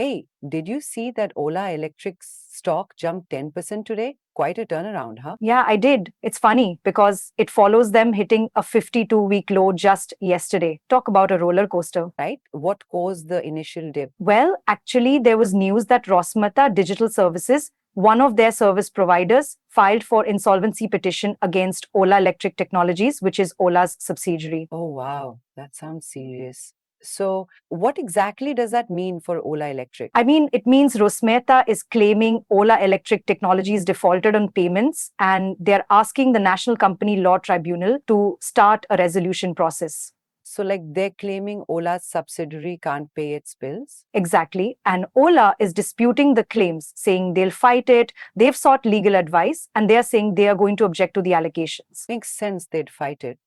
Hey, did you see that Ola Electric's stock jumped 10% today? Quite a turnaround, huh? Yeah, I did. It's funny because it follows them hitting a 52-week low just yesterday. Talk about a roller coaster. Right? What caused the initial dip? Well, actually, there was news that Rosmerta Digital Services, one of their service providers, filed for insolvency petition against Ola Electric Technologies, which is Ola's subsidiary. Oh, wow, that sounds serious. So, what exactly does that mean for Ola Electric? I mean, it means Rosmerta is claiming Ola Electric Technologies defaulted on payments, and they're asking the National Company Law Tribunal to start a resolution process. So, like they're claiming Ola's subsidiary can't pay its bills? Exactly. And Ola is disputing the claims, saying they'll fight it. They've sought legal advice, and they're saying they are going to object to the allegations. Makes sense they'd fight it.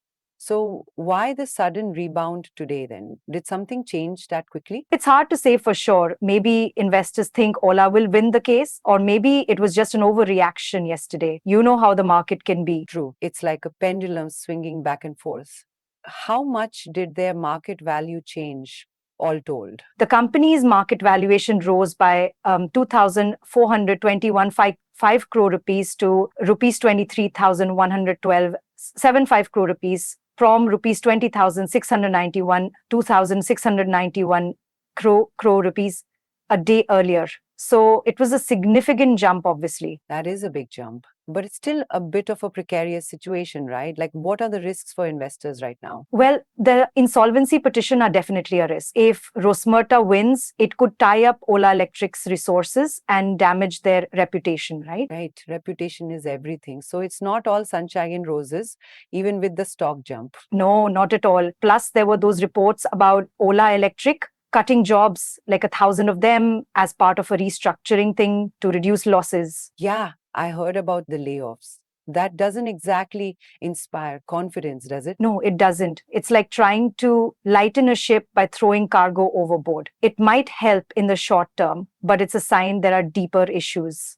So, why the sudden rebound today then? Did something change that quickly? It's hard to say for sure. Maybe investors think Ola will win the case, or maybe it was just an overreaction yesterday. You know how the market can be. True. It's like a pendulum swinging back and forth. How much did their market value change, all told? The company's market valuation rose by 2,421.5 crore rupees to rupees 23,112.75 crore rupees from rupees 20,691, 2,691 crore rupees a day earlier. So it was a significant jump, obviously. That is a big jump, but it's still a bit of a precarious situation, right? Like, what are the risks for investors right now? Well, the insolvency petition are definitely a risk. If Rosmerta wins, it could tie up Ola Electric's resources and damage their reputation, right? Right. Reputation is everything. So it's not all sunshine and roses, even with the stock jump. No, not at all. Plus, there were those reports about Ola Electric cutting jobs, like 1,000 of them, as part of a restructuring thing to reduce losses. Yeah, I heard about the layoffs. That doesn't exactly inspire confidence, does it? No, it doesn't. It's like trying to lighten a ship by throwing cargo overboard. It might help in the short term, but it's a sign there are deeper issues.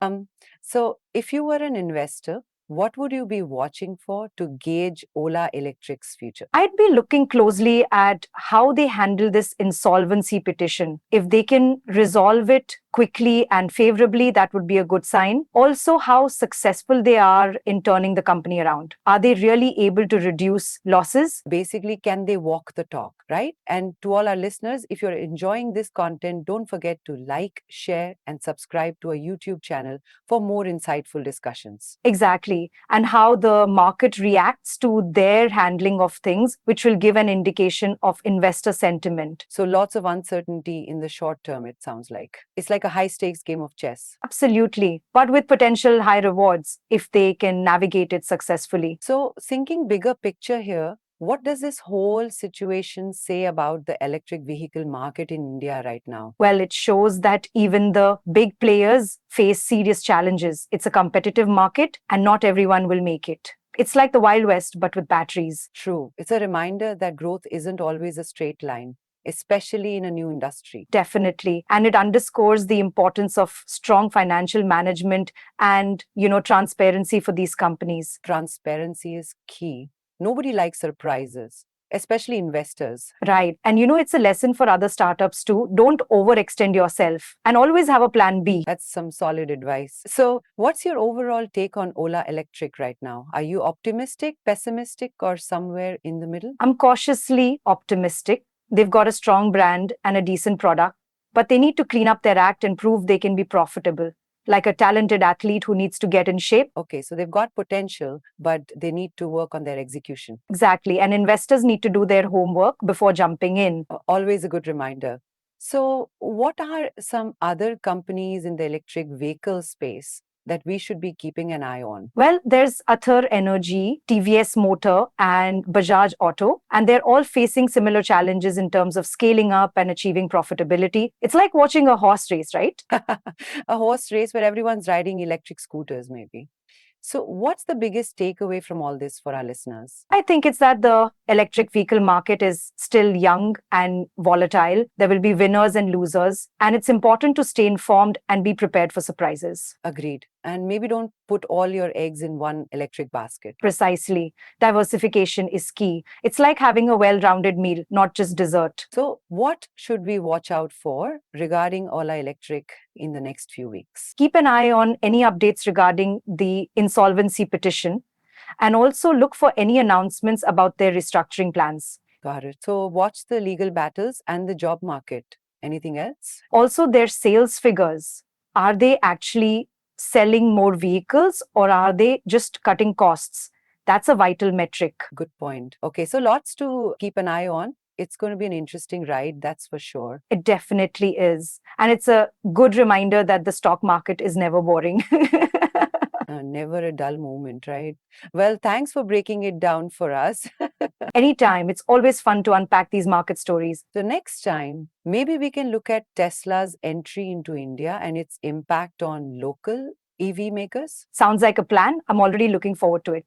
So if you were an investor, what would you be watching for to gauge Ola Electric's future? I'd be looking closely at how they handle this insolvency petition. If they can resolve it quickly and favorably, that would be a good sign. Also, how successful they are in turning the company around. Are they really able to reduce losses? Basically, can they walk the talk, right? And to all our listeners, if you're enjoying this content, don't forget to like, share, and subscribe to our YouTube channel for more insightful discussions. Exactly. And how the market reacts to their handling of things, which will give an indication of investor sentiment. So lots of uncertainty in the short term, it sounds like. It's like a high stakes game of chess. Absolutely. But with potential high rewards if they can navigate it successfully. So, thinking bigger picture here, what does this whole situation say about the electric vehicle market in India right now? Well, it shows that even the big players face serious challenges. It's a competitive market and not everyone will make it. It's like the Wild West, but with batteries. True. It's a reminder that growth isn't always a straight line, especially in a new industry. Definitely. And it underscores the importance of strong financial management and, transparency for these companies. Transparency is key. Nobody likes surprises, especially investors. Right. And it's a lesson for other startups too. Don't overextend yourself and always have a plan B. That's some solid advice. So, what's your overall take on Ola Electric right now? Are you optimistic, pessimistic, or somewhere in the middle? I'm cautiously optimistic. They've got a strong brand and a decent product, but they need to clean up their act and prove they can be profitable, like a talented athlete who needs to get in shape. Okay, so they've got potential, but they need to work on their execution. Exactly. And investors need to do their homework before jumping in. Always a good reminder. So, what are some other companies in the electric vehicle space that we should be keeping an eye on? Well, there's Ather Energy, TVS Motor, and Bajaj Auto, and they're all facing similar challenges in terms of scaling up and achieving profitability. It's like watching a horse race, right? A horse race where everyone's riding electric scooters, maybe. So, what's the biggest takeaway from all this for our listeners? I think it's that the electric vehicle market is still young and volatile. There will be winners and losers, and it's important to stay informed and be prepared for surprises. Agreed. And maybe don't put all your eggs in one electric basket. Precisely. Diversification is key. It's like having a well rounded meal, not just dessert. So, what should we watch out for regarding Ola Electric in the next few weeks? Keep an eye on any updates regarding the insolvency petition and also look for any announcements about their restructuring plans. Got it. So, watch the legal battles and the job market. Anything else? Also, their sales figures. Are they actually selling more vehicles or are they just cutting costs? That's a vital metric. Good point. Okay, so lots to keep an eye on. It's going to be an interesting ride, that's for sure. It definitely is. And it's a good reminder that the stock market is never boring. Never a dull moment, right? Well, thanks for breaking it down for us. Anytime. It's always fun to unpack these market stories. So, next time, maybe we can look at Tesla's entry into India and its impact on local EV makers. Sounds like a plan. I'm already looking forward to it.